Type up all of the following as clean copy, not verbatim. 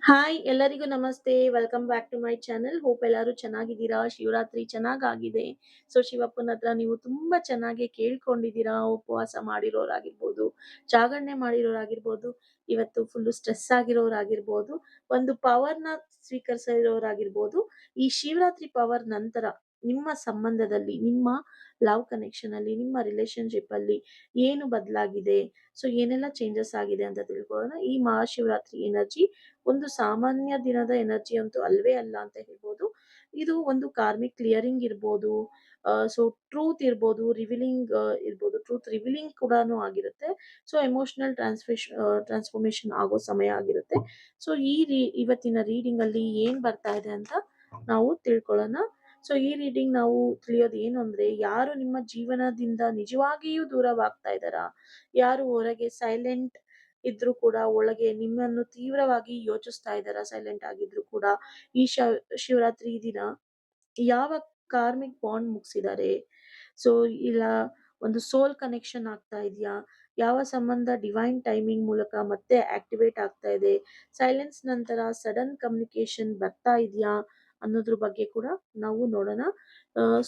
Hi ಎಲ್ಲರಿಗೂ ನಮಸ್ತೆ. Welcome back to my channel. Hope ಎಲ್ಲರೂ ಚೆನ್ನಾಗಿದ್ದೀರಾ. ಶಿವರಾತ್ರಿ ಚೆನ್ನಾಗಾಗಿದೆ. ಸೊ ಶಿವಪ್ಪನ ಹತ್ರ ನೀವು ತುಂಬಾ ಚೆನ್ನಾಗಿ ಕೇಳ್ಕೊಂಡಿದ್ದೀರಾ. ಉಪವಾಸ ಮಾಡಿರೋರಾಗಿರ್ಬೋದು, ಜಾಗರಣೆ ಮಾಡಿರೋರಾಗಿರ್ಬೋದು, ಇವತ್ತು ಫುಲ್ಲು ಸ್ಟ್ರೆಸ್ ಆಗಿರೋರಾಗಿರ್ಬೋದು, ಒಂದು ಪವರ್‌ನ ಸ್ವೀಕರಿಸಿರೋರಾಗಿರ್ಬೋದು. ಈ ಶಿವರಾತ್ರಿ ಪವರ್ ನಂತರ ನಿಮ್ಮ ಸಂಬಂಧದಲ್ಲಿ, ನಿಮ್ಮ ಲವ್ ಕನೆಕ್ಷನ್ ಅಲ್ಲಿ, ನಿಮ್ಮ ರಿಲೇಶನ್‌ಶಿಪ್ ಅಲ್ಲಿ ಏನು ಬದಲಾಗಿದೆ? ಸೊ ಏನೆಲ್ಲ ಚೇಂಜಸ್ ಆಗಿದೆ ಅಂತ ತಿಳ್ಕೊಳ್ಳೋಣ. ಈ ಮಹಾಶಿವರಾತ್ರಿ ಎನರ್ಜಿ ಒಂದು ಸಾಮಾನ್ಯ ದಿನದ ಎನರ್ಜಿ ಅಂತೂ ಅಲ್ವೇ ಅಲ್ಲ ಅಂತ ಹೇಳ್ಬೋದು. ಇದು ಒಂದು ಕಾರ್ಮಿಕ್ ಕ್ಲಿಯರಿಂಗ್ ಇರ್ಬೋದು, ಸೊ ಟ್ರೂತ್ ಇರ್ಬೋದು, ರಿವೀಲಿಂಗ್ ಇರ್ಬೋದು. ಟ್ರೂತ್ ರಿವೀಲಿಂಗ್ ಕೂಡಾನು ಆಗಿರುತ್ತೆ. ಸೊ ಎಮೋಷನಲ್ ಟ್ರಾನ್ಸ್‌ಫಾರ್ಮೇಷನ್ ಆಗೋ ಸಮಯ ಆಗಿರುತ್ತೆ. ಸೊ ಇವತ್ತಿನ ರೀಡಿಂಗ್ ಅಲ್ಲಿ ಏನ್ ಬರ್ತಾ ಇದೆ ಅಂತ ನಾವು ತಿಳ್ಕೊಳ್ಳೋಣ. ಸೊ ಈ ರೀಡಿಂಗ್ ನಾವು ತಿಳಿಯೋದು ಏನು ಅಂದ್ರೆ, ಯಾರು ನಿಮ್ಮ ಜೀವನದಿಂದ ನಿಜವಾಗಿಯೂ ದೂರವಾಗ್ತಾ ಇದ್ದಾರಾ? ಯಾರು ಹೊರಗೆ ಸೈಲೆಂಟ್ ಇದ್ರು ಕೂಡ ಒಳಗೆ ನಿಮ್ಮನ್ನು ತೀವ್ರವಾಗಿ ಯೋಚಿಸ್ತಾ ಇದ್ದಾರಾ? ಸೈಲೆಂಟ್ ಆಗಿದ್ರು ಕೂಡ ಈ ಶಿವರಾತ್ರಿ ದಿನ ಯಾವ ಕಾರ್ಮಿಕ್ ಬಾಂಡ್ ಮುಗಿಸಿದ್ದಾರೆ? ಸೊ ಇಲ್ಲ ಒಂದು ಸೋಲ್ ಕನೆಕ್ಷನ್ ಆಗ್ತಾ ಇದೆಯಾ? ಯಾವ ಸಂಬಂಧ ಡಿವೈನ್ ಟೈಮಿಂಗ್ ಮೂಲಕ ಮತ್ತೆ ಆಕ್ಟಿವೇಟ್ ಆಗ್ತಾ ಇದೆ? ಸೈಲೆನ್ಸ್ ನಂತರ ಸಡನ್ ಕಮ್ಯುನಿಕೇಶನ್ ಬರ್ತಾ ಇದೆಯಾ? ಅನ್ನೋದ್ರ ಬಗ್ಗೆ ಕೂಡ ನಾವು ನೋಡೋಣ.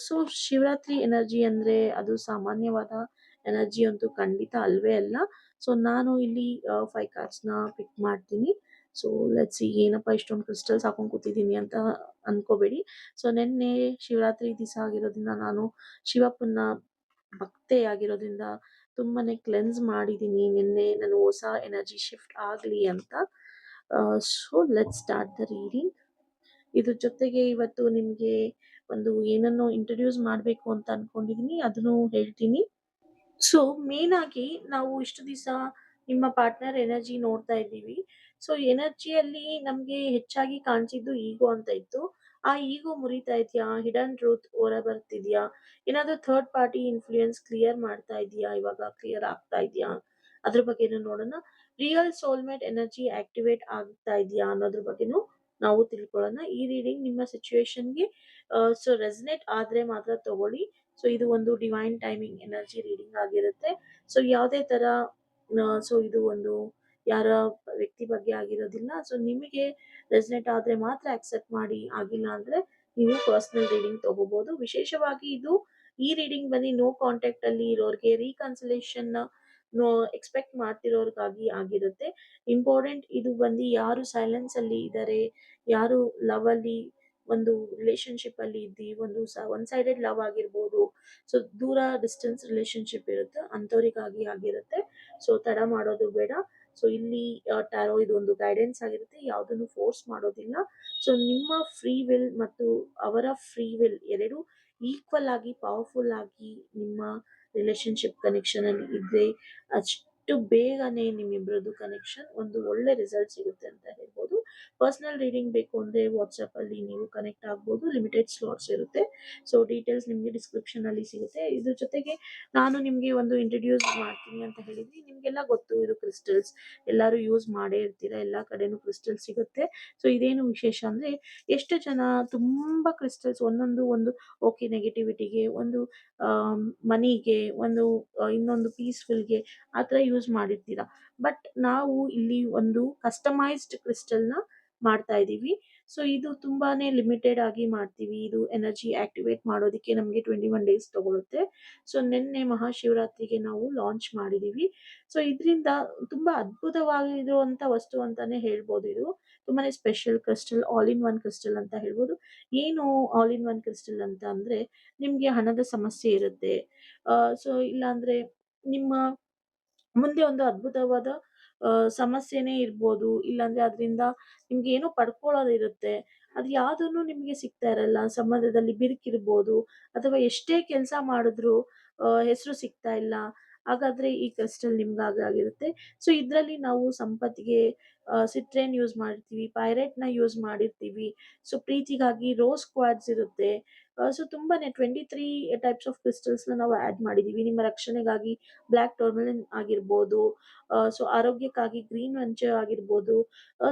ಸೊ ಶಿವರಾತ್ರಿ ಎನರ್ಜಿ ಅಂದ್ರೆ ಅದು ಸಾಮಾನ್ಯವಾದ ಎನರ್ಜಿ ಅಂತೂ ಖಂಡಿತ ಅಲ್ವೇ ಅಲ್ಲ. ಸೊ ನಾನು ಇಲ್ಲಿ 5 ಕಾರ್ಡ್ಸ್‌ನ ಪಿಕ್ ಮಾಡ್ತೀನಿ. ಸೊ ಲೆಟ್ಸ್ ಸಿ ಏನಪ್ಪಾ ಇಷ್ಟೊಂದು ಕ್ರಿಸ್ಟಲ್ಸ್ ಹಾಕೊಂಡ್ ಕೂತಿದ್ದೀನಿ ಅಂತ ಅನ್ಕೋಬೇಡಿ. ಸೊ ನಿನ್ನೆ ಶಿವರಾತ್ರಿ ದಿವಸ ಆಗಿರೋದ್ರಿಂದ ನಾನು ಶಿವಪ್ಪನ ಭಕ್ತೆಯಾಗಿರೋದ್ರಿಂದ ತುಂಬಾನೇ ಕ್ಲೆನ್ಸ್ ಮಾಡಿದ್ದೀನಿ. ನಿನ್ನೆ ನಾನು ಹೊಸ ಎನರ್ಜಿ ಶಿಫ್ಟ್ ಆಗ್ಲಿ ಅಂತ. So let's start the reading. ಇದ್ರ ಜೊತೆಗೆ ಇವತ್ತು ನಿಮ್ಗೆ ಒಂದು ಏನನ್ನೋ ಇಂಟ್ರೊಡ್ಯೂಸ್ ಮಾಡ್ಬೇಕು ಅಂತ ಅನ್ಕೊಂಡಿದೀನಿ. ಅದನ್ನು ಹೇಳ್ತೀನಿ. ಸೊ ಮೇನ್ ಆಗಿ ನಾವು ಇಷ್ಟು ದಿವಸ ನಿಮ್ಮ ಪಾರ್ಟ್ನರ್ ಎನರ್ಜಿ ನೋಡ್ತಾ ಇದ್ದೀವಿ. ಸೊ ಎನರ್ಜಿಯಲ್ಲಿ ನಮ್ಗೆ ಹೆಚ್ಚಾಗಿ ಕಾಣಿಸಿದ್ದು ಈಗೋ ಅಂತ ಇತ್ತು. ಆ ಈಗೋ ಮುರಿತಾ ಇದೆಯಾ? ಹಿಡನ್ ಟ್ರೂತ್ ಹೊರ ಬರ್ತಿದ್ಯಾ? ಏನಾದ್ರೂ ಥರ್ಡ್ ಪಾರ್ಟಿ ಇನ್ಫ್ಲೂಯೆನ್ಸ್ ಕ್ಲಿಯರ್ ಮಾಡ್ತಾ ಇದೆಯಾ? ಇವಾಗ ಕ್ಲಿಯರ್ ಆಗ್ತಾ ಇದೆಯಾ? ಅದ್ರ ಬಗ್ಗೆನೂ ನೋಡೋಣ. ರಿಯಲ್ ಸೋಲ್ಮೇಟ್ ಎನರ್ಜಿ ಆಕ್ಟಿವೇಟ್ ಆಗ್ತಾ ಇದೆಯಾ ಅನ್ನೋದ್ರ ಬಗ್ಗೆನೂ ನಾವು ತಿಳ್ಕೊಳ್ಳೋಣ. ಈ ರೀಡಿಂಗ್ ನಿಮ್ಮ ಸಿಚುವೇಶನ್ಗೆ ಸೊ ರೆಸನೇಟ್ ಆದ್ರೆ ಮಾತ್ರ ತಗೊಳ್ಳಿ. ಸೊ ಇದು ಒಂದು ಡಿವೈನ್ ಟೈಮಿಂಗ್ ಎನರ್ಜಿ ರೀಡಿಂಗ್ ಆಗಿರುತ್ತೆ. ಸೊ ಯಾವುದೇ ತರ ಸೊ ಇದು ಒಂದು ಯಾರ ವ್ಯಕ್ತಿ ಬಗ್ಗೆ ಆಗಿರೋದಿಲ್ಲ. ಸೊ ನಿಮಗೆ ರೆಸನೇಟ್ ಆದ್ರೆ ಮಾತ್ರ ಅಕ್ಸೆಪ್ಟ್ ಮಾಡಿ, ಆಗಿಲ್ಲ ಅಂದ್ರೆ ನೀವು ಪರ್ಸನಲ್ ರೀಡಿಂಗ್ ತಗೋಬಹುದು. ವಿಶೇಷವಾಗಿ ಇದು ಈ ರೀಡಿಂಗ್ ಬನ್ನಿ ನೋ ಕಾಂಟ್ಯಾಕ್ಟ್ ಅಲ್ಲಿ ಇರೋರ್ಗೆ, ರೀಕನ್ಸಿಲೇಷನ್ ನೋ ಎಕ್ಸ್ಪೆಕ್ಟ್ ಮಾಡ್ತಿರೋರ್ಗಾಗಿ ಆಗಿರುತ್ತೆ. ಇಂಪಾರ್ಟೆಂಟ್ ಇದು ಬಂದು ಯಾರು ಸೈಲೆನ್ಸ್ ಅಲ್ಲಿ ಇದ್ದಾರೆ, ಯಾರು ಲವ್ ಅಲ್ಲಿ ಒಂದು ರಿಲೇಶನ್ಶಿಪ್ ಅಲ್ಲಿ ಇದ್ದಿ ಒಂದು ಒನ್ ಸೈಡೆಡ್ ಲವ್ ಆಗಿರ್ಬೋದು, ಸೊ ದೂರ ಡಿಸ್ಟೆನ್ಸ್ ರಿಲೇಶನ್ಶಿಪ್ ಇರುತ್ತೆ ಅಂಥವ್ರಿಗಾಗಿ ಆಗಿರುತ್ತೆ. ಸೊ ತಡ ಮಾಡೋದು ಬೇಡ. ಸೊ ಇಲ್ಲಿ ಟ್ಯಾರೋ ಇದು ಒಂದು ಗೈಡೆನ್ಸ್ ಆಗಿರುತ್ತೆ, ಯಾವುದನ್ನು ಫೋರ್ಸ್ ಮಾಡೋದಿಲ್ಲ. ಸೊ ನಿಮ್ಮ ಫ್ರೀ ವಿಲ್ ಮತ್ತು ಅವರ ಫ್ರೀ ವಿಲ್ ಎರಡು ಈಕ್ವಲ್ ಆಗಿ ಪವರ್ಫುಲ್ ಆಗಿ ನಿಮ್ಮ ರಿಲೇಶನ್ಶಿಪ್ ಕನೆಕ್ಷನ್ ಅಲ್ಲಿ ಇದ್ರೆ ಅಷ್ಟು ಬೇಗನೆ ನಿಮ್ಮಿಬ್ರದ್ದು ಕನೆಕ್ಷನ್ ಒಂದು ಒಳ್ಳೆ ರಿಸಲ್ಟ್ ಸಿಗುತ್ತೆ ಅಂತ ಹೇಳ್ಬೋದು. ಪರ್ಸನಲ್ ರೀಡಿಂಗ್ ಬೇಕು ಅಂದ್ರೆ ವಾಟ್ಸ್ಆಪ್ ಅಲ್ಲಿ ನೀವು ಕನೆಕ್ಟ್ ಆಗ್ಬೋದು. ಲಿಮಿಟೆಡ್ ಸ್ಲಾಟ್ಸ್ ಇರುತ್ತೆ. ಸೊ ಡೀಟೇಲ್ಸ್ ನಿಮಗೆ ಡಿಸ್ಕ್ರಿಪ್ಷನ್ ಅಲ್ಲಿ ಸಿಗುತ್ತೆ. ಇದ್ರ ಜೊತೆಗೆ ನಾನು ನಿಮ್ಗೆ ಒಂದು ಇಂಟ್ರೊಡ್ಯೂಸ್ ಮಾಡ್ತೀನಿ ಅಂತ ಹೇಳಿದ್ವಿ. ನಿಮ್ಗೆಲ್ಲ ಗೊತ್ತು ಇದು ಕ್ರಿಸ್ಟಲ್ಸ್ ಎಲ್ಲರೂ ಯೂಸ್ ಮಾಡೇ ಇರ್ತೀರಾ. ಎಲ್ಲಾ ಕಡೆನೂ ಕ್ರಿಸ್ಟಲ್ ಸಿಗುತ್ತೆ. ಸೊ ಇದೇನು ವಿಶೇಷ ಅಂದ್ರೆ, ಎಷ್ಟು ಜನ ತುಂಬಾ ಕ್ರಿಸ್ಟಲ್ಸ್ ಒಂದೊಂದು ಒಂದು ಓಕೆ ನೆಗೆಟಿವಿಟಿಗೆ, ಒಂದು ಮನಿಗೆ, ಒಂದು ಇನ್ನೊಂದು ಪೀಸ್ಫುಲ್ಗೆ ಆ ಥರ ಯೂಸ್ ಮಾಡಿರ್ತೀರಾ. ಬಟ್ ನಾವು ಇಲ್ಲಿ ಒಂದು ಕಸ್ಟಮೈಸ್ಡ್ ಕ್ರಿಸ್ಟಲ್ನ ಮಾಡ್ತಾ ಇದೀವಿ. ಸೊ ಇದು ತುಂಬಾನೇ ಲಿಮಿಟೆಡ್ ಆಗಿ ಮಾಡ್ತೀವಿ. ಇದು ಎನರ್ಜಿ ಆಕ್ಟಿವೇಟ್ ಮಾಡೋದಕ್ಕೆ ನಮಗೆ 21 ಡೇಸ್ ತಗೊಳುತ್ತೆ. ಸೊ ನಿನ್ನೆ ಮಹಾಶಿವರಾತ್ರಿಗೆ ನಾವು ಲಾಂಚ್ ಮಾಡಿದೀವಿ. ಸೊ ಇದರಿಂದ ತುಂಬಾ ಅದ್ಭುತವಾಗಿರುವಂತ ವಸ್ತು ಅಂತಾನೆ ಹೇಳ್ಬೋದು. ಇದು ತುಂಬಾನೇ special crystal, all in one crystal ಅಂತ ಹೇಳ್ಬೋದು. ಏನು ಆಲ್ ಇನ್ ಒನ್ ಕ್ರಿಸ್ಟಲ್ ಅಂತ ಅಂದ್ರೆ, ನಿಮ್ಗೆ ಹಣದ ಸಮಸ್ಯೆ ಇರುತ್ತೆ, ಸೊ ಇಲ್ಲಾಂದ್ರೆ ನಿಮ್ಮ ಮುಂದೆ ಒಂದು ಅದ್ಭುತವಾದ ಸಮಸ್ಯೆನೇ ಇರ್ಬೋದು. ಇಲ್ಲಾಂದ್ರೆ ಅದ್ರಿಂದ ನಿಮ್ಗೆ ಏನೋ ಪಡ್ಕೊಳ್ಳೋದಿರುತ್ತೆ. ಅದು ಯಾವ್ದೂನು ನಿಮ್ಗೆ ಸಿಗ್ತಾ ಇರಲ್ಲ. ಸಂಬಂಧದಲ್ಲಿ ಬಿರುಕಿರ್ಬೋದು, ಅಥವಾ ಎಷ್ಟೇ ಕೆಲ್ಸ ಮಾಡಿದ್ರು ಹೆಸರು ಸಿಗ್ತಾ ಇಲ್ಲ. ಹಾಗಾದ್ರೆ ಈ ಕ್ರಿಸ್ಟಲ್ ನಿಮ್ಗಾಗಿರುತ್ತೆ. ಸೊ ಇದ್ರಲ್ಲಿ ನಾವು ಸಂಪತ್ತಿಗೆ ಸಿಟ್ರೇನ್ ಯೂಸ್ ಮಾಡಿರ್ತೀವಿ, ಪೈರೇಟ್‌ನ ಯೂಸ್ ಮಾಡಿರ್ತೀವಿ. ಸೊ ಪ್ರೀತಿಗಾಗಿ ರೋಸ್ ಕ್ವಾರ್ಟ್ಸ್ ಇರುತ್ತೆ. ಸೊ ತುಂಬಾನೇ 23 ಟೈಪ್ಸ್ ಆಫ್ ಕ್ರಿಸ್ಟಲ್ಸ್‌ನ ನಾವು ಆಡ್ ಮಾಡಿದೀವಿ. ನಿಮ್ಮ ರಕ್ಷಣೆಗಾಗಿ ಬ್ಲಾಕ್ ಟರ್ಮಲಿನ್ ಆಗಿರ್ಬೋದು, ಸೊ ಆರೋಗ್ಯಕ್ಕಾಗಿ ಗ್ರೀನ್ ವೆಂಚರ್ ಆಗಿರ್ಬೋದು.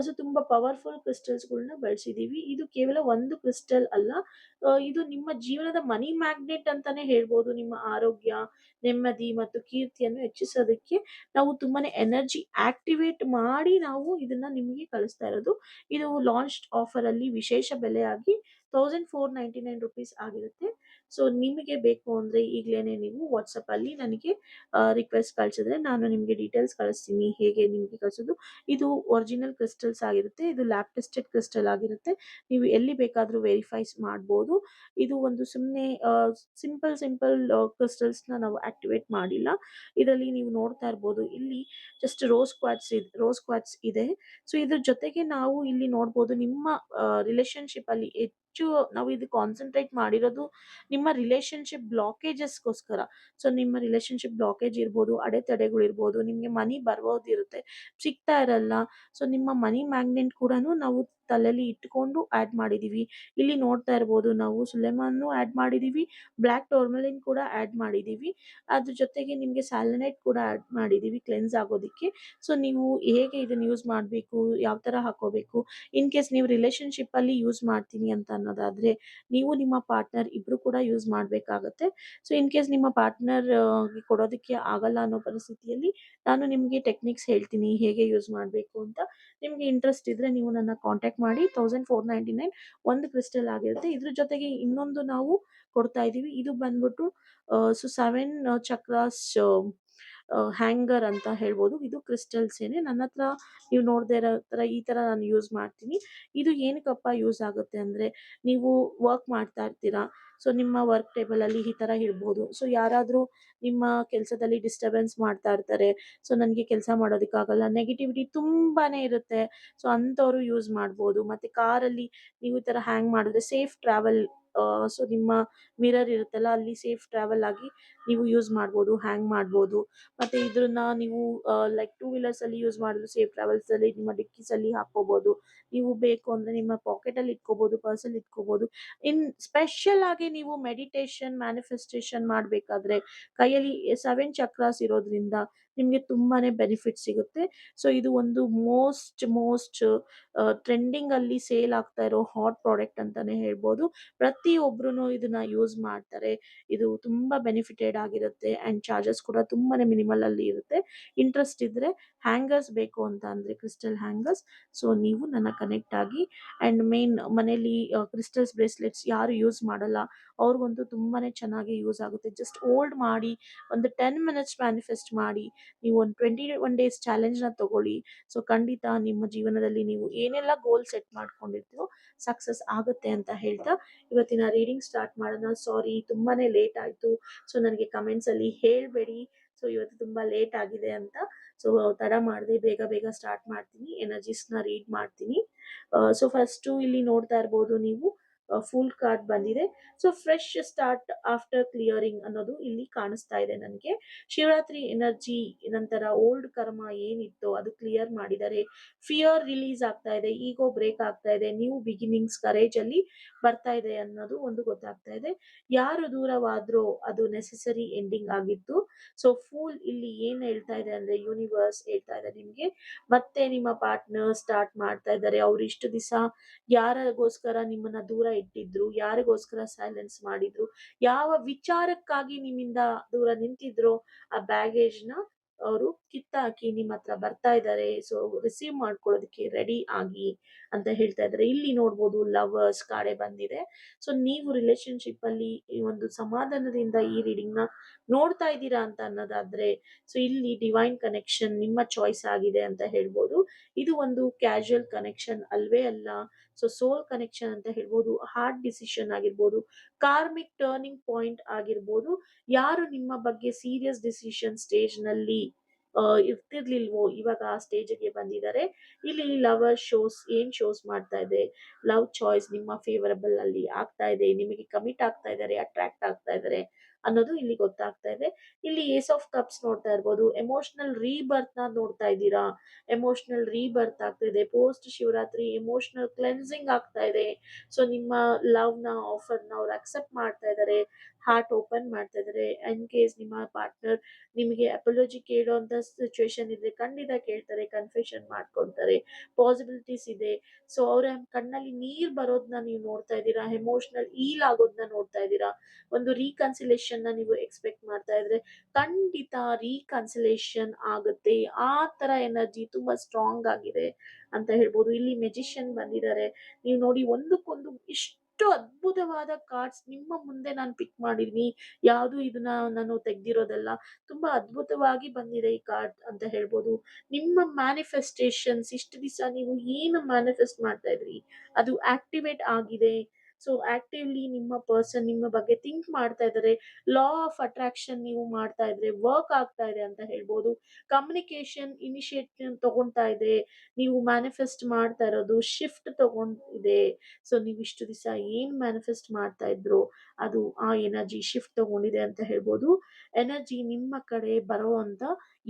ಸೊ ತುಂಬಾ ಪವರ್‌ಫುಲ್ ಕ್ರಿಸ್ಟಲ್ಸ್‌ಗಳ್ನ ಬಳಸಿದೀವಿ. ಇದು ಕೇವಲ ಒಂದು ಕ್ರಿಸ್ಟಲ್ ಅಲ್ಲ. ಇದು ನಿಮ್ಮ ಜೀವನದ ಮನಿ ಮ್ಯಾಗ್ನೆಟ್ ಅಂತಾನೆ ಹೇಳ್ಬೋದು. ನಿಮ್ಮ ಆರೋಗ್ಯ, ನೆಮ್ಮದಿ ಮತ್ತು ಕೀರ್ತಿಯನ್ನು ಹೆಚ್ಚಿಸೋದಕ್ಕೆ ನಾವು ತುಂಬಾನೇ ಎನರ್ಜಿ ಆಕ್ಟಿವೇಟ್ ಮಾಡಿ ನಾವು ಇದನ್ನ ನಿಮಗೆ ಕಳಿಸ್ತಾ ಇರೋದು. ಇದು ಲಾಂಚ್ಡ್ ಆಫರ್ ಅಲ್ಲಿ ವಿಶೇಷ ಬೆಲೆ ಆಗಿ ₹1499 ಆಗಿರುತ್ತೆ. ಸೊ ನಿಮಗೆ ಬೇಕು ಅಂದ್ರೆ ಈಗ್ಲೇನೆ ನೀವು ವಾಟ್ಸಪ್ ಅಲ್ಲಿ ನನಗೆ ರಿಕ್ವೆಸ್ಟ್ ಕಳ್ಸಿದ್ರೆ ನಾನು ನಿಮ್ಗೆ ಡೀಟೇಲ್ಸ್ ಕಳಿಸ್ತೀನಿ ಹೇಗೆ ನಿಮ್ಗೆ ಕಳ್ಸೋದು. ಇದು ಒರಿಜಿನಲ್ ಕ್ರಿಸ್ಟಲ್ಸ್ ಆಗಿರುತ್ತೆ. ಇದು ಲ್ಯಾಬ್ ಟೆಸ್ಟೆಡ್ ಕ್ರಿಸ್ಟಲ್ ಆಗಿರುತ್ತೆ. ನೀವು ಎಲ್ಲಿ ಬೇಕಾದ್ರೂ ವೆರಿಫೈಸ್ ಮಾಡ್ಬೋದು. ಇದು ಒಂದು ಸುಮ್ನೆ ಸಿಂಪಲ್ ಕ್ರಿಸ್ಟಲ್ಸ್ ನಾವು ಆಕ್ಟಿವೇಟ್ ಮಾಡಿಲ್ಲ. ಇದರಲ್ಲಿ ನೀವು ನೋಡ್ತಾ ಇರ್ಬೋದು ಇಲ್ಲಿ ಜಸ್ಟ್ ರೋಸ್ ಕ್ವಾರ್ಟ್ಸ್ ಇದೆ. ಸೊ ಇದ್ರ ಜೊತೆಗೆ ನಾವು ಇಲ್ಲಿ ನೋಡ್ಬೋದು ನಿಮ್ಮ ರಿಲೇಶನ್‌ಶಿಪ್ ಅಲ್ಲಿ ಹೆಚ್ಚು ನಾವು ಇದು ಕಾನ್ಸಂಟ್ರೇಟ್ ಮಾಡಿರೋದು ನಿಮ್ಮ ರಿಲೇಶನ್‌ಶಿಪ್ ಬ್ಲಾಕೇಜಸ್‌ಗೋಸ್ಕರ. ಸೊ ನಿಮ್ಮ ರಿಲೇಶನ್‌ಶಿಪ್ ಬ್ಲಾಕೇಜ್ ಇರ್ಬೋದು, ಅಡೆತಡೆಗಳಿರ್ಬೋದು, ನಿಮ್ಗೆ ಮನಿ ಬರ್ಬೋದಿರುತ್ತೆ, ಸಿಗ್ತಾ ಇರಲ್ಲ. ಸೊ ನಿಮ್ಮ ಮನಿ ಮ್ಯಾಗ್ನೆಟ್ ಕೂಡನು ನಾವು ತಲೆಯಲ್ಲಿ ಇಟ್ಕೊಂಡು ಆಡ್ ಮಾಡಿದೀವಿ. ಇಲ್ಲಿ ನೋಡ್ತಾ ಇರ್ಬೋದು ನಾವು ಸುಲೇಮಾನು ಆಡ್ ಮಾಡಿದೀವಿ, ಬ್ಲಾಕ್ ಟೋರ್ಮಲಿನ್ ಕೂಡ ಆಡ್ ಮಾಡಿದೀವಿ. ಅದ್ರ ಜೊತೆಗೆ ನಿಮ್ಗೆ ಸ್ಯಾಲನೈಡ್ ಕೂಡ ಆಡ್ ಮಾಡಿದೀವಿ ಕ್ಲೆನ್ಸ್ ಆಗೋದಿಕ್ಕೆ. ಸೊ ನೀವು ಹೇಗೆ ಇದನ್ನ ಯೂಸ್ ಮಾಡ್ಬೇಕು, ಯಾವ ತರ ಹಾಕೋಬೇಕು, ಇನ್ ಕೇಸ್ ನೀವು ರಿಲೇಶನ್‌ಶಿಪ್ ಅಲ್ಲಿ ಯೂಸ್ ಮಾಡ್ತೀನಿ ಅಂತ ಅನ್ನೋದಾದ್ರೆ, ನೀವು ನಿಮ್ಮ ಪಾರ್ಟ್ನರ್ ಇಬ್ರು ಕೂಡ ಯೂಸ್ ಮಾಡ್ಬೇಕಾಗತ್ತೆ. ಸೊ ಇನ್ ಕೇಸ್ ನಿಮ್ಮ ಪಾರ್ಟ್ನರ್ ಕೊಡೋದಕ್ಕೆ ಆಗಲ್ಲ ಅನ್ನೋ ಪರಿಸ್ಥಿತಿಯಲ್ಲಿ ನಾನು ನಿಮ್ಗೆ ಟೆಕ್ನಿಕ್ಸ್ ಹೇಳ್ತೀನಿ ಹೇಗೆ ಯೂಸ್ ಮಾಡ್ಬೇಕು ಅಂತ. ನಿಮ್ಗೆ ಇಂಟ್ರೆಸ್ಟ್ ಇದ್ರೆ ನೀವು ನನ್ನ ಕಾಂಟ್ಯಾಕ್ಟ್ ಮಾಡಿ. 1499 ಒಂದು ಕ್ರಿಸ್ಟಲ್ ಆಗಿರುತ್ತೆ. ಇದ್ರ ಜೊತೆಗೆ ಇನ್ನೊಂದು ನಾವು ಕೊಡ್ತಾ ಇದೀವಿ. ಇದು ಬಂದ್ಬಿಟ್ಟು ಸೊ 7 ಚಕ್ರಾಸ್ ಹ್ಯಾಂಗರ್ ಅಂತ ಹೇಳ್ಬೋದು. ಇದು ಕ್ರಿಸ್ಟಲ್ಸೇನೆ. ನನ್ನತ್ರ ನೀವು ನೋಡ್ದೆ ಇರೋ ತರ ಈ ತರ ನಾನು ಯೂಸ್ ಮಾಡ್ತೀನಿ. ಇದು ಏನಕ್ಕಪ್ಪ ಯೂಸ್ ಆಗುತ್ತೆ ಅಂದ್ರೆ, ನೀವು ವರ್ಕ್ ಮಾಡ್ತಾ ಇರ್ತೀರಾ. ಸೊ ನಿಮ್ಮ ವರ್ಕ್ ಟೇಬಲ್ ಅಲ್ಲಿ ಈ ತರ ಇಡ್ಬೋದು. ಸೊ ಯಾರಾದ್ರೂ ನಿಮ್ಮ ಕೆಲ್ಸದಲ್ಲಿ ಡಿಸ್ಟರ್ಬೆನ್ಸ್ ಮಾಡ್ತಾ ಇರ್ತಾರೆ. ಸೊ ನನ್ಗೆ ಕೆಲ್ಸ ಮಾಡೋದಕ್ಕಾಗಲ್ಲ, ನೆಗೆಟಿವಿಟಿ ತುಂಬಾನೇ ಇರುತ್ತೆ. ಸೊ ಅಂಥವ್ರು ಯೂಸ್ ಮಾಡ್ಬೋದು. ಮತ್ತೆ ಕಾರಲ್ಲಿ ನೀವು ಈ ತರ ಹ್ಯಾಂಗ್ ಮಾಡಿದ್ರೆ ಸೇಫ್ ಟ್ರಾವೆಲ್, ಸೊ ನಿಮ್ಮ ಮಿರರ್ ಇರುತ್ತಲ್ಲ ಅಲ್ಲಿ ಸೇಫ್ ಟ್ರಾವೆಲ್ ಆಗಿ ನೀವು ಯೂಸ್ ಮಾಡ್ಬೋದು, ಹ್ಯಾಂಗ್ ಮಾಡ್ಬೋದು. ಮತ್ತೆ ಇದ್ರನ್ನ ನೀವು ಲೈಕ್ ಟೂ ವೀಲರ್ಸ್ ಅಲ್ಲಿ ಯೂಸ್ ಮಾಡಿದ್ರು ಸೇಫ್ ಟ್ರಾವೆಲ್ಸ್ ಅಲ್ಲಿ ನಿಮ್ಮ ಡಿಕ್ಕೀಸ್ ಅಲ್ಲಿ ಹಾಕೋಬಹುದು. ನೀವು ಬೇಕು ಅಂದ್ರೆ ನಿಮ್ಮ ಪಾಕೆಟ್ ಅಲ್ಲಿ ಇಟ್ಕೋಬಹುದು, ಪರ್ಸ್ ಅಲ್ಲಿ ಇಟ್ಕೋಬಹುದು. ಇನ್ ಸ್ಪೆಷಲ್ ಆಗಿ ನೀವು ಮೆಡಿಟೇಷನ್ ಮ್ಯಾನಿಫೆಸ್ಟೇಷನ್ ಮಾಡ್ಬೇಕಾದ್ರೆ ಕೈಯಲ್ಲಿ 7 ಚಕ್ರಾಸ್ ಇರೋದ್ರಿಂದ ನಿಮ್ಗೆ ತುಂಬಾನೇ ಬೆನಿಫಿಟ್ ಸಿಗುತ್ತೆ. ಸೊ ಇದು ಒಂದು ಮೋಸ್ಟ್ ಟ್ರೆಂಡಿಂಗ್ ಅಲ್ಲಿ ಸೇಲ್ ಆಗ್ತಾ ಇರೋ ಹಾಟ್ ಪ್ರಾಡಕ್ಟ್ ಅಂತಾನೆ ಹೇಳ್ಬೋದು. ಪ್ರತಿಯೊಬ್ರು ಇದನ್ನ ಯೂಸ್ ಮಾಡ್ತಾರೆ. ಇದು ತುಂಬಾ ಬೆನಿಫಿಟೆಡ್ ಆಗಿರುತ್ತೆ ಅಂಡ್ ಚಾರ್ಜಸ್ ಕೂಡ ತುಂಬಾನೇ ಮಿನಿಮಲ್ ಅಲ್ಲಿ ಇರುತ್ತೆ. ಇಂಟ್ರೆಸ್ಟ್ ಇದ್ರೆ ಹ್ಯಾಂಗರ್ಸ್ ಬೇಕು ಅಂತ ಅಂದ್ರೆ ಕ್ರಿಸ್ಟಲ್ ಹ್ಯಾಂಗರ್ಸ್, ಸೊ ನೀವು ನನ್ನ ಕನೆಕ್ಟ್ ಆಗಿ. ಅಂಡ್ ಮೇನ್ ಮನೇಲಿ ಕ್ರಿಸ್ಟಲ್ಸ್ ಬ್ರೇಸ್ಲೆಟ್ಸ್ ಯಾರು ಯೂಸ್ ಮಾಡಲ್ಲ ಅವ್ರಿಗಂತೂ ತುಂಬಾನೇ ಚೆನ್ನಾಗಿ ಯೂಸ್ ಆಗುತ್ತೆ. ಜಸ್ಟ್ ಹೋಲ್ಡ್ ಮಾಡಿ ಒಂದು 10 ಮಿನಿಟ್ಸ್ ಮ್ಯಾನಿಫೆಸ್ಟ್ ಮಾಡಿ ನೀವು ಒಂದು 21 ಡೇಸ್ ಚಾಲೆಂಜ್ ನ ತಗೊಳ್ಳಿ. ಸೊ ಖಂಡಿತ ನಿಮ್ಮ ಜೀವನದಲ್ಲಿ ನೀವು ಏನೆಲ್ಲ ಗೋಲ್ ಸೆಟ್ ಮಾಡ್ಕೊಂಡಿರ್ತೀರೋ ಸಕ್ಸಸ್ ಆಗುತ್ತೆ ಅಂತ ಹೇಳ್ತಾ ಇವತ್ತಿನ ರೀಡಿಂಗ್ ಸ್ಟಾರ್ಟ್ ಮಾಡೋಣ. ಸಾರಿ ತುಂಬಾನೇ ಲೇಟ್ ಆಯ್ತು. ಸೊ ನನಗೆ ಕಮೆಂಟ್ಸ್ ಅಲ್ಲಿ ಹೇಳ್ಬೇಡಿ ಸೊ ಇವತ್ತು ತುಂಬಾ ಲೇಟ್ ಆಗಿದೆ ಅಂತ. ಸೊ ತಡ ಮಾಡದೆ ಬೇಗ ಬೇಗ ಸ್ಟಾರ್ಟ್ ಮಾಡ್ತೀನಿ, ಎನರ್ಜೀಸ್ ನ ರೀಡ್ ಮಾಡ್ತೀನಿ. ಸೊ ಫಸ್ಟ್ ಇಲ್ಲಿ ನೋಡ್ತಾ ಇರ್ಬೋದು ನೀವು ಫುಲ್ ಕಾರ್ಡ್ ಬಂದಿದೆ. So fresh start after clearing ಅನ್ನೋದು ಇಲ್ಲಿ ಕಾಣಿಸ್ತಾ ಇದೆ ನನಗೆ. ಶಿವರಾತ್ರಿ ಎನರ್ಜಿ ನಂತರ ಓಲ್ಡ್ ಕರ್ಮ ಏನಿತ್ತೋ ಅದು ಕ್ಲಿಯರ್ ಮಾಡಿದರೆ, ಫಿಯರ್ ರಿಲೀಸ್ ಆಗ್ತಾ ಇದೆ, ಈಗೋ ಬ್ರೇಕ್ ಆಗ್ತಾ ಇದೆ, ನ್ಯೂ ಬಿಗಿನಿಂಗ್ಸ್ ಕರೇಜ್ ಅಲ್ಲಿ ಬರ್ತಾ ಇದೆ ಅನ್ನೋದು ಒಂದು ಗೊತ್ತಾಗ್ತಾ ಇದೆ. ಯಾರು ದೂರವಾದ್ರೋ ಅದು ನೆಸೆಸರಿ ಎಂಡಿಂಗ್ ಆಗಿತ್ತು. ಸೊ ಫೂಲ್ ಇಲ್ಲಿ ಏನ್ ಹೇಳ್ತಾ ಇದೆ ಅಂದ್ರೆ ಯೂನಿವರ್ಸ್ ಹೇಳ್ತಾ ಇದೆ ನಿಮ್ಗೆ ಮತ್ತೆ ನಿಮ್ಮ ಪಾರ್ಟ್ನರ್ ಸ್ಟಾರ್ಟ್ ಮಾಡ್ತಾ ಇದ್ದಾರೆ. ಅವ್ರು ಇಷ್ಟು ದಿವಸ ಯಾರಿಗೋಸ್ಕರ ನಿಮ್ಮನ್ನ ದೂರ ಇಟ್ಟಿದ್ರು, ಯಾರಿಗೋಸ್ಕರ ಸೈಲೆನ್ಸ್ ಮಾಡಿದ್ರು, ಯಾವ ವಿಚಾರಕ್ಕಾಗಿ ನಿಮ್ಮಿಂದ ದೂರ ನಿಂತಿದ್ರು, ಆ ಬ್ಯಾಗೇಜ್ ನ ಅವರು ಕಿತ್ತಾಕಿ ನಿಮ್ಮ ಹತ್ರ ಬರ್ತಾ ಇದ್ದಾರೆ. ಸೊ ರಿಸೀವ್ ಮಾಡ್ಕೊಳ್ಳೋದಕ್ಕೆ ರೆಡಿ ಆಗಿ ಅಂತ ಹೇಳ್ತಾ ಇದ್ದಾರೆ. ಇಲ್ಲಿ ನೋಡ್ಬೋದು ಲವರ್ಸ್ ಕಾಡೆ ಬಂದಿದೆ. ಸೊ ನೀವು ರಿಲೇಶನ್ಶಿಪ್ ಅಲ್ಲಿ ಈ ಒಂದು ಸಮಾಧಾನದಿಂದ ಈ ರೀಡಿಂಗ್ ನ ನೋಡ್ತಾ ಇದ್ದೀರಾ ಅಂತ ಅನ್ನೋದಾದ್ರೆ, ಸೊ ಇಲ್ಲಿ ಡಿವೈನ್ ಕನೆಕ್ಷನ್ ನಿಮ್ಮ ಚಾಯ್ಸ್ ಆಗಿದೆ ಅಂತ ಹೇಳ್ಬೋದು. ಇದು ಒಂದು ಕ್ಯಾಶುಯಲ್ ಕನೆಕ್ಷನ್ ಅಲ್ವೇ ಅಲ್ಲ. ಸೊ ಸೋಲ್ ಕನೆಕ್ಷನ್ ಅಂತ ಹೇಳ್ಬೋದು, ಹಾರ್ಟ್ ಡಿಸಿಷನ್ ಆಗಿರ್ಬೋದು, ಕಾರ್ಮಿಕ್ ಟರ್ನಿಂಗ್ ಪಾಯಿಂಟ್ ಆಗಿರ್ಬೋದು. ಯಾರು ನಿಮ್ಮ ಬಗ್ಗೆ ಸೀರಿಯಸ್ ಡಿಸಿಷನ್ ಸ್ಟೇಜ್ ನಲ್ಲಿ ಇರ್ತಿರ್ಲಿಲ್ವೋ ಇವಾಗ ಆ ಸ್ಟೇಜ್ಗೆ ಬಂದಿದ್ದಾರೆ. ಇಲ್ಲಿ ಲವರ್ ಶೋಸ್ ಮಾಡ್ತಾ ಇದೆ, ಲವ್ ಚಾಯ್ಸ್ ನಿಮ್ಮ ಫೇವರಬಲ್ ಅಲ್ಲಿ ಆಗ್ತಾ ಇದೆ, ನಿಮಗೆ ಕಮಿಟ್ ಆಗ್ತಾ ಇದ್ದಾರೆ, ಅಟ್ರಾಕ್ಟ್ ಆಗ್ತಾ ಇದ್ದಾರೆ ಅನ್ನೋದು ಇಲ್ಲಿ ಗೊತ್ತಾಗ್ತಾ ಇದೆ. ಇಲ್ಲಿ ಏಸ್ ಆಫ್ ಕಪ್ಸ್ ನೋಡ್ತಾ ಇರ್ಬೋದು, ಎಮೋಷನಲ್ ರೀಬರ್ತ್ ನ ನೋಡ್ತಾ ಇದ್ದೀರಾ. ಎಮೋಷನಲ್ ರೀಬರ್ತ್ ಆಗ್ತಾ ಇದೆ, ಪೋಸ್ಟ್ ಶಿವರಾತ್ರಿ ಎಮೋಷನಲ್ ಕ್ಲೆನ್ಸಿಂಗ್ ಆಗ್ತಾ ಇದೆ. ಸೊ ನಿಮ್ಮ ಲವ್ ನ ಆಫರ್ ನ ಅವ್ರು ಅಕ್ಸೆಪ್ಟ್ ಮಾಡ್ತಾ ಇದ್ದಾರೆ. ಹಾರ್ಟ್ ಓಪನ್ ಮಾಡ್ತಾ ಇದ್ದಾರೆ. ಇನ್ ಕೇಸ್ ನಿಮ್ಮ ಪಾರ್ಟ್ನರ್ ನಿಮಗೆ ಅಪಾಲಜಿ ಕೇಳೋಂಥ ಸಿಚುವೇಶನ್ ಇದ್ರೆ ಖಂಡಿತ ಕೇಳ್ತಾರೆ, ಕನ್ಫೆಷನ್ ಮಾಡ್ಕೊಳ್ತಾರೆ. ಪಾಸಿಬಿಲಿಟೀಸ್ ಇದೆ. ಸೊ ಅವರ ಕಣ್ಣಲ್ಲಿ ನೀರ್ ಬರೋದನ್ನ ನೀವು ನೋಡ್ತಾ ಇದ್ದೀರಾ, ಎಮೋಷನಲ್ ಈಲ್ ಆಗೋದನ್ನ ನೋಡ್ತಾ ಇದ್ದೀರಾ, ಒಂದು ರೀಕನ್ಸಿಲೇಷನ್ ನ ನೀವು ಎಕ್ಸ್ಪೆಕ್ಟ್ ಮಾಡ್ತಾ ಇದ್ರೆ ಖಂಡಿತ ರೀಕನ್ಸಿಲೇಷನ್ ಆಗುತ್ತೆ. ಆ ತರ ಎನರ್ಜಿ ತುಂಬಾ ಸ್ಟ್ರಾಂಗ್ ಆಗಿದೆ ಅಂತ ಹೇಳ್ಬೋದು. ಇಲ್ಲಿ ಮೆಜಿಷಿಯನ್ ಬಂದಿದ್ದಾರೆ. ನೀವು ನೋಡಿ ಒಂದಕ್ಕೊಂದು ಇಷ್ಟು ಅದ್ಭುತವಾದ ಕಾರ್ಡ್ಸ್ ನಿಮ್ಮ ಮುಂದೆ ನಾನು ಪಿಕ್ ಮಾಡಿದೀನಿ. ಯಾವುದು ಇದನ್ನ ನಾನು ತೆಗ್ದಿರೋದಲ್ಲ. ತುಂಬಾ ಅದ್ಭುತವಾಗಿ ಬಂದಿದೆ ಈ ಕಾರ್ಡ್ ಅಂತ ಹೇಳ್ಬೋದು. ನಿಮ್ಮ ಮ್ಯಾನಿಫೆಸ್ಟೇಷನ್ಸ್ ಇಷ್ಟು ದಿವಸ ನೀವು ಏನು ಮ್ಯಾನಿಫೆಸ್ಟ್ ಮಾಡ್ತಾ ಇದ್ರಿ ಅದು ಆಕ್ಟಿವೇಟ್ ಆಗಿದೆ. ಸೊ ಆಕ್ಟಿವ್ಲಿ ನಿಮ್ಮ ಪರ್ಸನ್ ನಿಮ್ಮ ಬಗ್ಗೆ ಥಿಂಕ್ ಮಾಡ್ತಾ ಇದ್ದಾರೆ. ಲಾ ಆಫ್ ಅಟ್ರಾಕ್ಷನ್ ನೀವು ಮಾಡ್ತಾ ಇದ್ರೆ ವರ್ಕ್ ಆಗ್ತಾ ಇದೆ ಅಂತ ಹೇಳ್ಬೋದು. ಕಮ್ಯುನಿಕೇಶನ್ ಇನಿಷಿಯೇಟಿವ್ ತಗೊಂತಾ ಇದೆ. ನೀವು ಮ್ಯಾನಿಫೆಸ್ಟ್ ಮಾಡ್ತಾ ಇರೋದು ಶಿಫ್ಟ್ ತಗೊಂಡಿದೆ. ಸೊ ನೀವು ಇಷ್ಟು ದಿವಸ ಏನ್ ಮ್ಯಾನಿಫೆಸ್ಟ್ ಮಾಡ್ತಾ ಇದ್ರು ಅದು ಆ ಎನರ್ಜಿ ಶಿಫ್ಟ್ ತಗೊಂಡಿದೆ ಅಂತ ಹೇಳ್ಬೋದು. ಎನರ್ಜಿ ನಿಮ್ಮ ಕಡೆ ಬರುವಂತ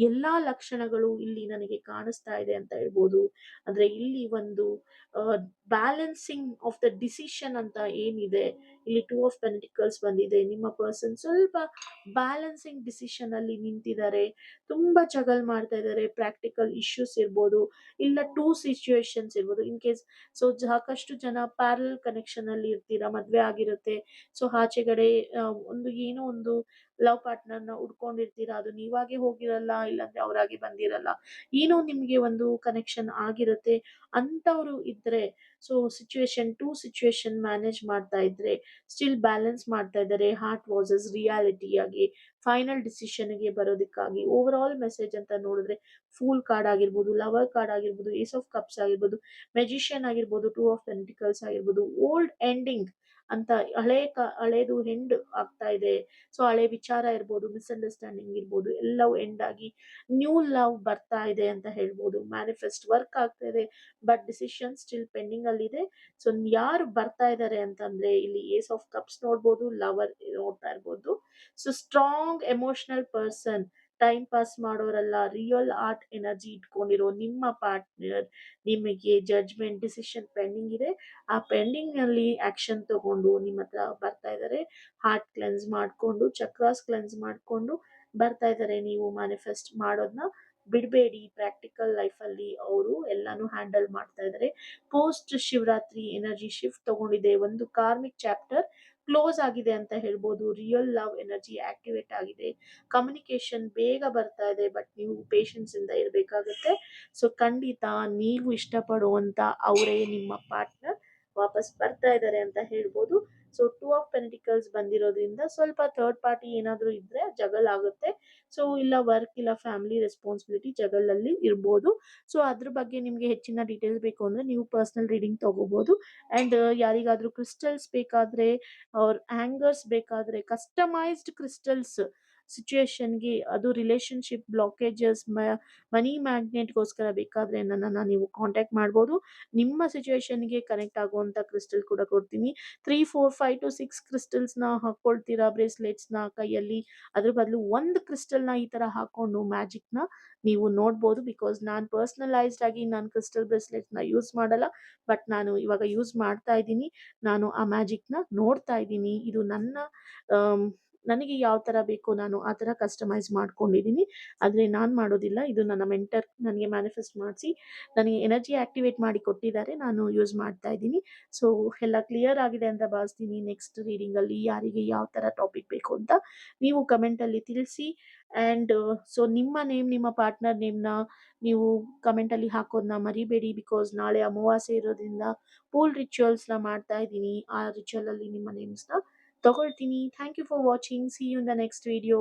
ಎಲ್ಲಾ ಲಕ್ಷಣಗಳು ಇಲ್ಲಿ ನನಗೆ ಕಾಣಿಸ್ತಾ ಇದೆ ಅಂತ ಹೇಳ್ಬೋದು. ಅಂದ್ರೆ ಇಲ್ಲಿ ಒಂದು ಬ್ಯಾಲೆನ್ಸಿಂಗ್ ಆಫ್ ದ ಡಿಸಿಷನ್ ಅಂತ ಏನಿದೆ, ಇಲ್ಲಿ ಟೂ ಆಫ್ ಪೆಂಟಿಕಲ್ಸ್ ಬಂದಿದೆ. ನಿಮ್ಮ ಪರ್ಸನ್ ಸ್ವಲ್ಪ ಬ್ಯಾಲೆನ್ಸಿಂಗ್ ಡಿಸಿಷನ್ ಅಲ್ಲಿ ನಿಂತಿದ್ದಾರೆ. ತುಂಬಾ ಜಗಲ್ ಮಾಡ್ತಾ ಇದ್ದಾರೆ. ಪ್ರಾಕ್ಟಿಕಲ್ ಇಶ್ಯೂಸ್ ಇರ್ಬೋದು, ಇಲ್ಲ ಟೂ ಸಿಚುವೇಶನ್ಸ್ ಇರ್ಬೋದು. ಇನ್ ಕೇಸ್ ಸೊ ಸಾಕಷ್ಟು ಜನ ಪ್ಯಾರಲ್ ಕನೆಕ್ಷನ್ ಅಲ್ಲಿ ಇರ್ತೀರಾ, ಮದ್ವೆ ಆಗಿರುತ್ತೆ. ಸೊ ಆಚೆಗಡೆ ಒಂದು ಏನೋ ಒಂದು ಲವ್ ಪಾರ್ಟ್ನರ್ ನ ಉಡ್ಕೊಂಡಿರ್ತೀರಾ. ಅದು ನೀವಾಗೆ ಹೋಗಿರಲ್ಲ, ಇಲ್ಲಾಂದ್ರೆ ಅವರಾಗೆ ಬಂದಿರಲ್ಲ. ಏನೋ ನಿಮ್ಗೆ ಒಂದು ಕನೆಕ್ಷನ್ ಆಗಿರುತ್ತೆ. ಅಂತವ್ರು ಇದ್ರೆ ಸೊ ಸಿಚುವೇಶನ್ ಮ್ಯಾನೇಜ್ ಮಾಡ್ತಾ ಇದ್ರೆ ಸ್ಟಿಲ್ ಬ್ಯಾಲೆನ್ಸ್ ಮಾಡ್ತಾ ಇದ್ದಾರೆ. ಹಾರ್ಟ್ ವಾಸಸ್ ರಿಯಾಲಿಟಿ ಆಗಿ ಫೈನಲ್ ಡಿಸಿಷನ್ ಗೆ ಬರೋದಕ್ಕಾಗಿ ಓವರ್ ಆಲ್ ಮೆಸೇಜ್ ಅಂತ ನೋಡಿದ್ರೆ ಫೂಲ್ ಕಾರ್ಡ್ ಆಗಿರ್ಬೋದು, ಲವರ್ ಕಾರ್ಡ್ ಆಗಿರ್ಬೋದು, ಏಸ್ ಆಫ್ ಕಪ್ಸ್ ಆಗಿರ್ಬೋದು, ಮೆಜಿಷಿಯನ್ ಆಗಿರ್ಬೋದು, ಟೂ ಆಫ್ ಪೆಂಟಿಕಲ್ಸ್ ಆಗಿರ್ಬೋದು. ಓಲ್ಡ್ ಎಂಡಿಂಗ್ ಅಂತ ಹಳೇದು ಎಂಡ್ ಆಗ್ತಾ ಇದೆ. ಸೊ ಹಳೆ ವಿಚಾರ ಇರ್ಬೋದು, ಮಿಸ್ಅಂಡರ್ಸ್ಟ್ಯಾಂಡಿಂಗ್ ಇರ್ಬೋದು, ಎಲ್ಲವೂ ಎಂಡ್ ಆಗಿ ನ್ಯೂ ಲವ್ ಬರ್ತಾ ಇದೆ ಅಂತ ಹೇಳ್ಬೋದು. ಮ್ಯಾನಿಫೆಸ್ಟ್ ವರ್ಕ್ ಆಗ್ತಾ ಇದೆ, ಬಟ್ ಡಿಸಿಷನ್ ಸ್ಟಿಲ್ ಪೆಂಡಿಂಗ್ ಅಲ್ಲಿ ಇದೆ. ಸೊ ಯಾರು ಬರ್ತಾ ಇದ್ದಾರೆ ಅಂತಂದ್ರೆ ಇಲ್ಲಿ ಏಸ್ ಆಫ್ ಕಪ್ಸ್ ನೋಡ್ಬೋದು, ಲವರ್ ನೋಡ್ತಾ ಇರ್ಬೋದು. So strong emotional person, time pass ಮಾಡೋರಲ್ಲ, ರಿಯಲ್ ಆರ್ಟ್ ಎನರ್ಜಿ ಇಟ್ಕೊಂಡಿರೋ ನಿಮ್ಮ ಪಾರ್ಟ್ನರ್ ನಿಮಗೆ ಜಡ್ಜ್ಮೆಂಟ್ ಡಿಸಿಷನ್ ಪೆಂಡಿಂಗ್ ಇದೆ. ಆ ಪೆಂಡಿಂಗ್ ನಲ್ಲಿ ಆಕ್ಷನ್ ತಗೊಂಡು ನಿಮ್ಮ ಹತ್ರ ಬರ್ತಾ ಇದ್ದಾರೆ. ಹಾರ್ಟ್ ಕ್ಲೆನ್ಸ್ ಮಾಡ್ಕೊಂಡು, ಚಕ್ರಾಸ್ ಕ್ಲೆನ್ಸ್ ಮಾಡ್ಕೊಂಡು ಬರ್ತಾ ಇದ್ದಾರೆ. ನೀವು ಮ್ಯಾನಿಫೆಸ್ಟ್ ಮಾಡೋದನ್ನ ಬಿಡಬೇಡಿ. ಪ್ರಾಕ್ಟಿಕಲ್ ಲೈಫ್ ಅಲ್ಲಿ ಅವರು ಎಲ್ಲಾನು ಹ್ಯಾಂಡಲ್ ಮಾಡ್ತಾ ಇದ್ದಾರೆ. ಪೋಸ್ಟ್ ಶಿವರಾತ್ರಿ ಎನರ್ಜಿ ಶಿಫ್ಟ್ ತಗೊಂಡಿದೆ. ಒಂದು ಕಾರ್ಮಿಕ್ ಚಾಪ್ಟರ್ ಕ್ಲೋಸ್ ಆಗಿದೆ ಅಂತ ಹೇಳ್ಬೋದು. ರಿಯಲ್ ಲವ್ ಎನರ್ಜಿ ಆಕ್ಟಿವೇಟ್ ಆಗಿದೆ. ಕಮ್ಯುನಿಕೇಶನ್ ಬೇಗ ಬರ್ತಾ ಇದೆ, ಬಟ್ ನೀವು ಪೇಷನ್ಸ್ ಇಂದ ಇರಬೇಕಾಗುತ್ತೆ. ಸೊ ಖಂಡಿತ ನೀವು ಇಷ್ಟಪಡುವಂತ ಅವರೇ ನಿಮ್ಮ ಪಾರ್ಟ್ನರ್ ವಾಪಸ್ ಬರ್ತಾ ಇದ್ದಾರೆ ಅಂತ ಹೇಳ್ಬೋದು. ಸೊ ಟೂ ಆಫ್ ಪೆಂಟಿಕಲ್ಸ್ ಬಂದಿರೋದ್ರಿಂದ ಸ್ವಲ್ಪ ಥರ್ಡ್ ಪಾರ್ಟಿ ಏನಾದ್ರು ಇದ್ರೆ ಜಗಲ್ ಆಗುತ್ತೆ. ಸೊ ಇಲ್ಲ ವರ್ಕ್ ಇಲ್ಲ ಫ್ಯಾಮಿಲಿ ರೆಸ್ಪಾನ್ಸಿಬಿಲಿಟಿ ಜಗಲ್ ಅಲ್ಲಿ ಇರ್ಬೋದು. ಸೊ ಅದ್ರ ಬಗ್ಗೆ ನಿಮ್ಗೆ ಹೆಚ್ಚಿನ ಡೀಟೇಲ್ಸ್ ಬೇಕು ಅಂದ್ರೆ ನೀವು ಪರ್ಸನಲ್ ರೀಡಿಂಗ್ ತಗೋಬಹುದು. ಅಂಡ್ ಯಾರಿಗಾದ್ರೂ ಕ್ರಿಸ್ಟಲ್ಸ್ ಬೇಕಾದ್ರೆ ಅವ್ರ ಹ್ಯಾಂಗರ್ಸ್ ಬೇಕಾದ್ರೆ ಕಸ್ಟಮೈಸ್ಡ್ ಕ್ರಿಸ್ಟಲ್ಸ್ ಸಿಚುಯೇಷನ್ಗೆ, ಅದು ರಿಲೇಶನ್ಶಿಪ್ ಬ್ಲಾಕೇಜಸ್, ಮನಿ ಮ್ಯಾಗ್ನೆಟ್ಗೋಸ್ಕರ ಬೇಕಾದ್ರೆ ನನ್ನನ್ನು ನೀವು ಕಾಂಟ್ಯಾಕ್ಟ್ ಮಾಡ್ಬೋದು. ನಿಮ್ಮ ಸಿಚುಯೇಷನ್ಗೆ ಕನೆಕ್ಟ್ ಆಗುವಂಥ ಕ್ರಿಸ್ಟಲ್ ಕೂಡ ಕೊಡ್ತೀನಿ. 3 4 5 to 6 ಕ್ರಿಸ್ಟಲ್ಸ್ನ ಹಾಕ್ಕೊಳ್ತೀರಾ ಬ್ರೇಸ್ಲೆಟ್ಸ್ನ ಕೈಯಲ್ಲಿ, ಅದ್ರ ಬದಲು ಒಂದು ಕ್ರಿಸ್ಟಲ್ನ ಈ ಥರ ಹಾಕೊಂಡು ಮ್ಯಾಜಿಕ್ನ ನೀವು ನೋಡ್ಬೋದು. ಬಿಕಾಸ್ ನಾನು ಪರ್ಸ್ನಲೈಸ್ಡ್ ಆಗಿ ನಾನು ಕ್ರಿಸ್ಟಲ್ ಬ್ರೇಸ್ಲೆಟ್ನ ಯೂಸ್ ಮಾಡಲ್ಲ, ಬಟ್ ನಾನು ಇವಾಗ ಯೂಸ್ ಮಾಡ್ತಾ ಇದ್ದೀನಿ. ನಾನು ಆ ಮ್ಯಾಜಿಕ್ನ ನೋಡ್ತಾ ಇದ್ದೀನಿ. ಇದು ನನಗೆ ಯಾವ ಥರ ಬೇಕೋ ನಾನು ಆ ಥರ ಕಸ್ಟಮೈಸ್ ಮಾಡ್ಕೊಂಡಿದ್ದೀನಿ. ಆದರೆ ನಾನು ಮಾಡೋದಿಲ್ಲ, ಇದು ನನ್ನ ಮೆಂಟರ್ ನನಗೆ ಮ್ಯಾನಿಫೆಸ್ಟ್ ಮಾಡಿಸಿ ನನಗೆ ಎನರ್ಜಿ ಆಕ್ಟಿವೇಟ್ ಮಾಡಿ ಕೊಟ್ಟಿದ್ದಾರೆ. ನಾನು ಯೂಸ್ ಮಾಡ್ತಾ ಇದ್ದೀನಿ. ಸೊ ಎಲ್ಲ ಕ್ಲಿಯರ್ ಆಗಿದೆ ಅಂತ ಭಾವಿಸ್ತೀನಿ. ನೆಕ್ಸ್ಟ್ ರೀಡಿಂಗಲ್ಲಿ ಯಾರಿಗೆ ಯಾವ ಥರ ಟಾಪಿಕ್ ಬೇಕು ಅಂತ ನೀವು ಕಮೆಂಟಲ್ಲಿ ತಿಳಿಸಿ. ಆ್ಯಂಡ್ ಸೊ ನಿಮ್ಮ ನೇಮ್, ನಿಮ್ಮ ಪಾರ್ಟ್ನರ್ ನೇಮ್ನ ನೀವು ಕಮೆಂಟಲ್ಲಿ ಹಾಕೋದನ್ನ ಮರಿಬೇಡಿ. ಬಿಕಾಸ್ ನಾಳೆ ಅಮಾವಾಸ್ಯೆ ಇರೋದ್ರಿಂದ ಪೂಲ್ ರಿಚುವಲ್ಸ್ನ ಮಾಡ್ತಾ ಇದ್ದೀನಿ. ಆ ರಿಚುವಲಲ್ಲಿ ನಿಮ್ಮ ನೇಮ್ಸ್ನ ತಗೊಳ್ತೀನಿ. Thank you for watching. See you in the next video.